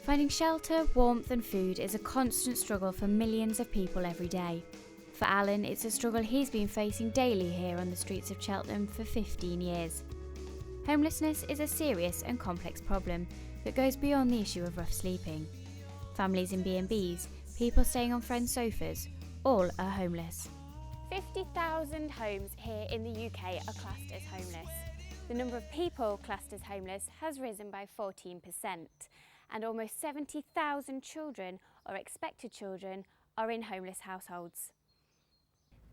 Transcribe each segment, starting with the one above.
Finding shelter, warmth and food is a constant struggle for millions of people every day. For Alan, it's a struggle he's been facing daily here on the streets of Cheltenham for 15 years. Homelessness is a serious and complex problem that goes beyond the issue of rough sleeping. Families in B&Bs, people staying on friends' sofas, all are homeless. 50,000 homes here in the UK are classed as homeless. The number of people classed as homeless has risen by 14%, and almost 70,000 children or expected children are in homeless households.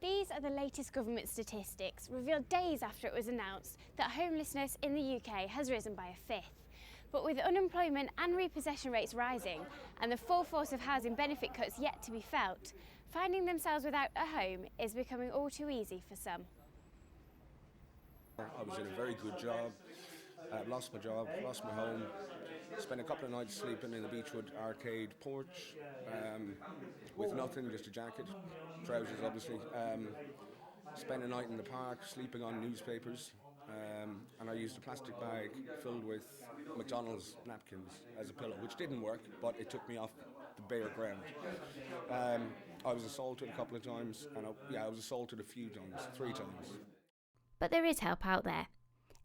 These are the latest government statistics revealed days after it was announced that homelessness in the UK has risen by a fifth. But with unemployment and repossession rates rising and the full force of housing benefit cuts yet to be felt, finding themselves without a home is becoming all too easy for some. I was in a very good job, lost my job, lost my home, spent a couple of nights sleeping in the Beechwood arcade porch with nothing, just a jacket, trousers obviously. Spent a night in the park sleeping on newspapers, and I used a plastic bag filled with McDonald's napkins as a pillow, which didn't work, but it took me off the bare ground. I was assaulted a couple of times, and I was assaulted a few times, 3 times. But there is help out there.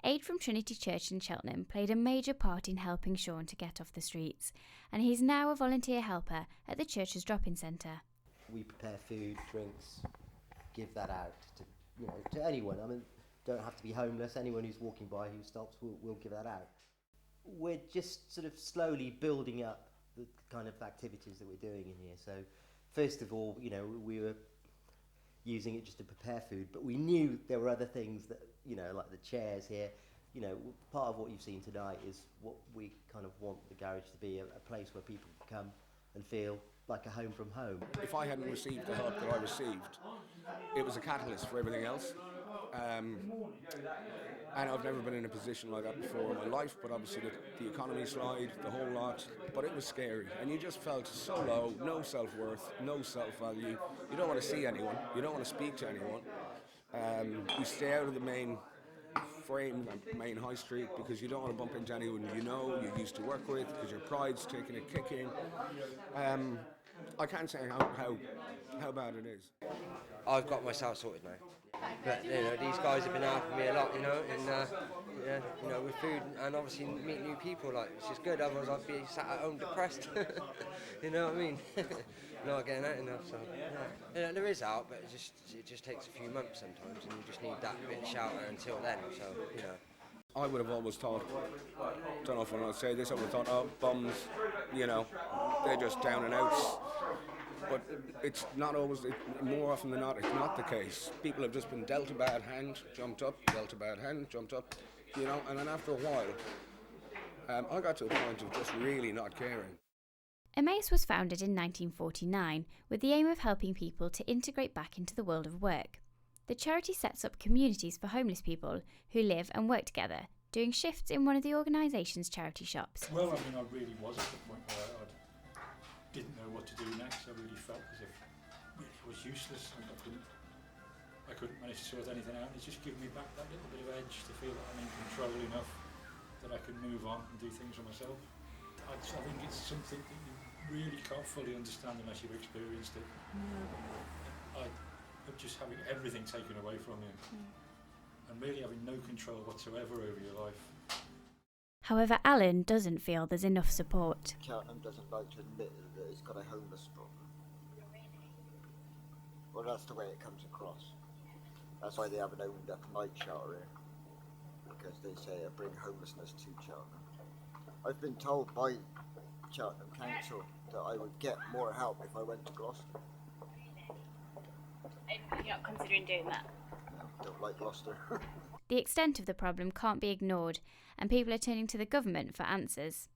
Aid from Trinity Church in Cheltenham played a major part in helping Sean to get off the streets, and he's now a volunteer helper at the church's drop-in centre. We prepare food, drinks, give that out to anyone. I mean, don't have to be homeless. Anyone who's walking by who stops, we'll give that out. We're just sort of slowly building up the kind of activities that we're doing in here. So, first of all, we were using it just to prepare food, but we knew there were other things that, like the chairs here. Part of what you've seen tonight is what we kind of want the garage to be, a place where people can come and feel like a home from home. If I hadn't received the help that I received, it was a catalyst for everything else. And I've never been in a position like that before in my life, but obviously the economy slide, the whole lot, but it was scary. And you just felt so low, no self-worth, no self-value. You don't want to see anyone, you don't want to speak to anyone. You stay out of the main high street, because you don't want to bump into anyone you used to work with, because your pride's taking a kick in. I can't say how bad it is. I've got myself sorted now. But these guys have been helping me a lot, and with food and obviously meet new people, it's just good. Otherwise I'd be sat at home depressed. You know what I mean? Not getting out enough. So there is help, but it just takes a few months sometimes, and you just need that bit of shelter until then. So I would have always thought, don't know if I want to say this, I would have thought, oh, bums, they're just down and outs. But it's not always, more often than not, it's not the case. People have just been dealt a bad hand, jumped up, dealt a bad hand, jumped up, and then after a while, I got to a point of just really not caring. Emmaus was founded in 1949 with the aim of helping people to integrate back into the world of work. The charity sets up communities for homeless people who live and work together, doing shifts in one of the organisation's charity shops. Well, I really was at the point where I didn't know what to do next. I really felt as if it was useless, and I couldn't manage to sort anything out. It's just given me back that little bit of edge to feel that I'm in control enough that I can move on and do things for myself. I think it's something that you really can't fully understand unless you've experienced it. Just having everything taken away from you and really having no control whatsoever over your life. However, Alan doesn't feel there's enough support. Cheltenham doesn't like to admit that it's got a homeless problem. Well, that's the way it comes across. That's why they haven't opened up a night shelter here, because they say it bring homelessness to Cheltenham. I've been told by Cheltenham Council that I would get more help if I went to Gloucester. You're not considering doing that? No, don't like Gloucester. The extent of the problem can't be ignored, and people are turning to the government for answers.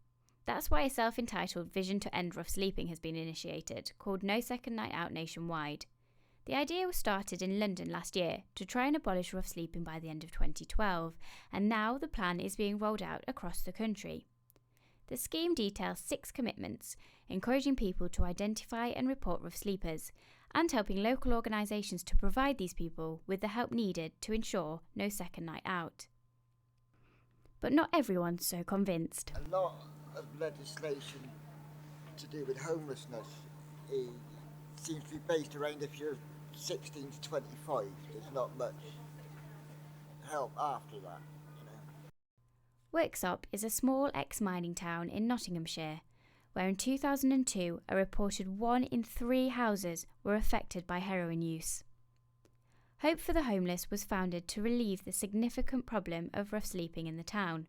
That's why a self-entitled Vision to End Rough Sleeping has been initiated, called No Second Night Out nationwide. The idea was started in London last year to try and abolish rough sleeping by the end of 2012, and now the plan is being rolled out across the country. The scheme details 6 commitments, encouraging people to identify and report rough sleepers, and helping local organisations to provide these people with the help needed to ensure no second night out. But not everyone's so convinced. A lot of legislation to do with homelessness seems to be based around if you're 16 to 25. There's not much help after that, you know. Worksop is a small ex-mining town in Nottinghamshire, where in 2002 a reported 1 in 3 houses were affected by heroin use. Hope for the Homeless was founded to relieve the significant problem of rough sleeping in the town,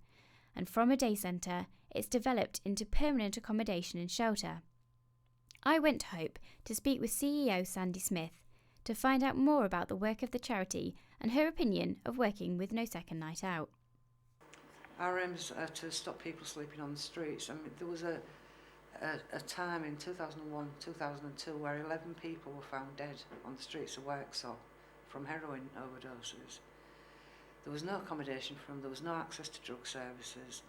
and from a day centre it's developed into permanent accommodation and shelter. I went to Hope to speak with CEO Sandy Smith to find out more about the work of the charity and her opinion of working with No Second Night Out. Our aim is to stop people sleeping on the streets. I mean, there was a time in 2001, 2002 where 11 people were found dead on the streets of Worksop from heroin overdoses. There was no accommodation for them, there was no access to drug services.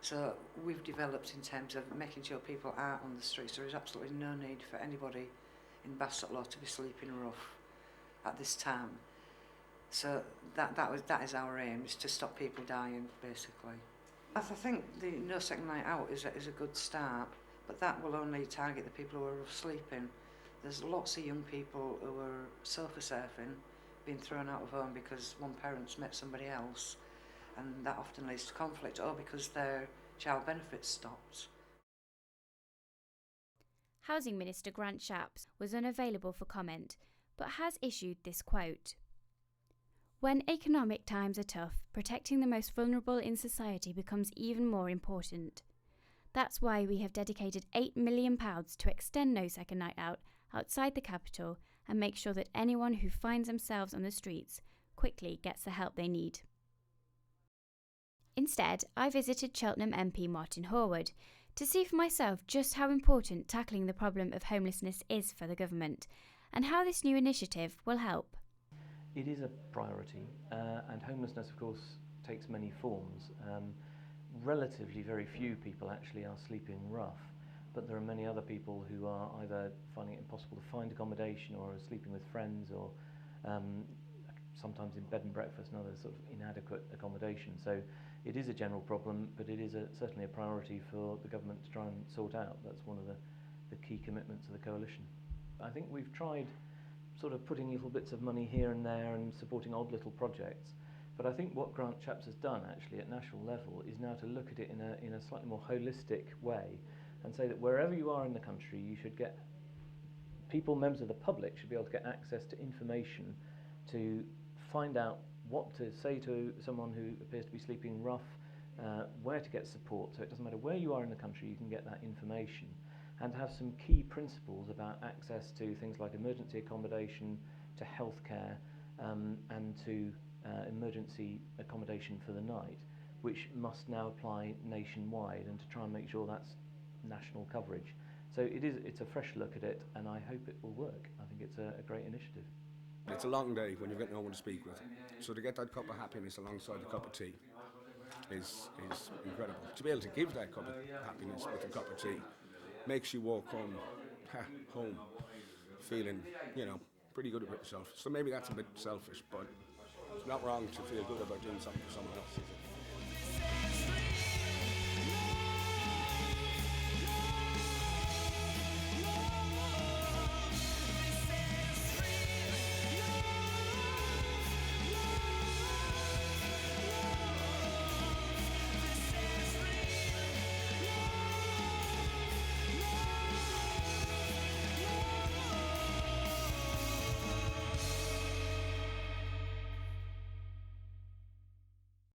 So we've developed in terms of making sure people aren't on the streets. There is absolutely no need for anybody in Bassetlaw to be sleeping rough at this time. So that is our aim, is to stop people dying, basically. I think the No Second Night Out is a good start, but that will only target the people who are rough sleeping. There's lots of young people who are sofa surfing, being thrown out of home because one parent's met somebody else, and that often leads to conflict, or because their child benefits stopped. Housing Minister Grant Shapps was unavailable for comment, but has issued this quote: "When economic times are tough, protecting the most vulnerable in society becomes even more important. That's why we have dedicated £8 million to extend No Second Night Out outside the capital and make sure that anyone who finds themselves on the streets quickly gets the help they need." Instead, I visited Cheltenham MP Martin Horwood to see for myself just how important tackling the problem of homelessness is for the government and how this new initiative will help. It is a priority, and homelessness, of course, takes many forms. Relatively very few people actually are sleeping rough, but there are many other people who are either finding it impossible to find accommodation or are sleeping with friends, or sometimes in bed and breakfast and other sort of inadequate accommodation. So it is a general problem, but it is certainly a priority for the government to try and sort out. That's one of the key commitments of the coalition. I think we've tried sort of putting little bits of money here and there and supporting odd little projects. But I think what Grant Shapps has done actually at national level is now to look at it in a slightly more holistic way and say that wherever you are in the country, you should get people, members of the public, should be able to get access to information to find out what to say to someone who appears to be sleeping rough, where to get support. So it doesn't matter where you are in the country, you can get that information, and have some key principles about access to things like emergency accommodation, to healthcare, and to emergency accommodation for the night, which must now apply nationwide, and to try and make sure that's national coverage. So it's a fresh look at it, and I hope it will work. I think it's a great initiative. It's a long day when you've got no one to speak with. So to get that cup of happiness alongside a cup of tea is incredible. To be able to give that cup of happiness with a cup of tea makes you walk home feeling, pretty good about yourself. So maybe that's a bit selfish, but it's not wrong to feel good about doing something for someone else.